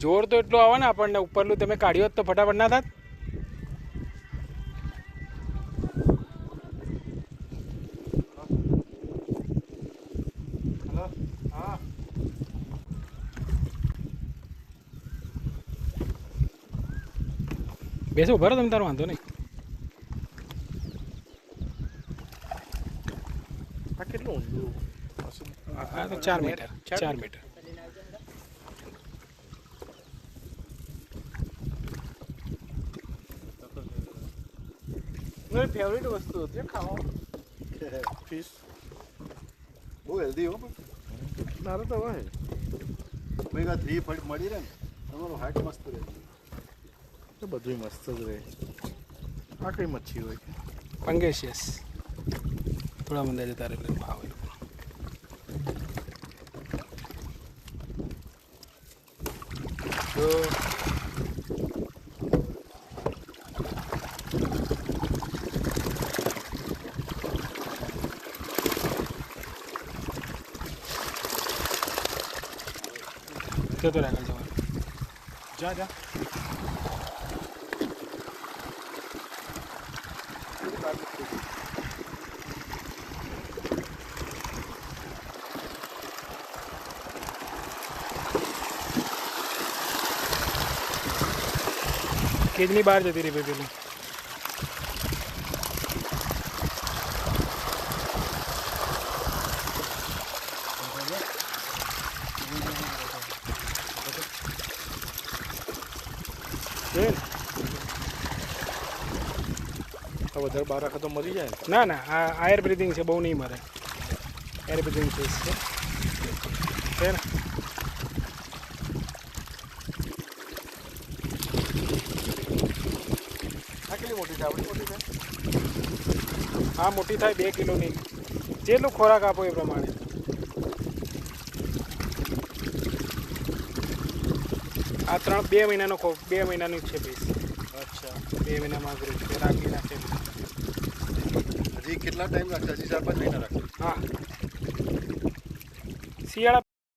જોર તો એટલું આવે ને આપણને, ઉપરનું તમે કાઢ્યો હોત તો ફટાફટ ના થાત. હા બેસો ઉભા રહો તમે, તારો વાંધો નહીં. આ કેટલું ઊંડું? આ તો 4 મીટર, 4 મીટર. મારી ફેવરેટ વસ્તુ હતી ખાવા, ફિશ. બહુ હેલ્ધી હો. મારે તો હોય ઓમેગા 3 ફળ મળી રહે ને, તમારું હાર્ટ મસ્ત રહે. તો બધું મસ્ત જ રહે. આ કઈ મચ્છી હોય? પંગેશિયસ. થોડા મંદા જતા રહે એટલે ભાવે. તો જતો રહે આગળ જવાનું. જા જા. કેજની બહાર જતી રહી ભાઈ પેલી. વધારે બહાર રાખે તો મરી જાય ને. ના ના, આ એર બ્રિથિંગ છે, બહુ નહીં મરે. એર બ્રિથિંગ ફિશ છે ને. આ કેટલી મોટી છે? આપણી મોટી છે? આ મોટી થાય 2 કિલોની. જેટલું ખોરાક આપો એ પ્રમાણે. આ 2 મહિનાનો 2 મહિનાની જ છે ફિશ. અચ્છા. 2 મહિનામાં ગ્રોથ છે, રાખી નાખે. હજી કેટલા ટાઈમ રાખશે? હજી 4-5 મહિના રાખશે. હા, શિયાળા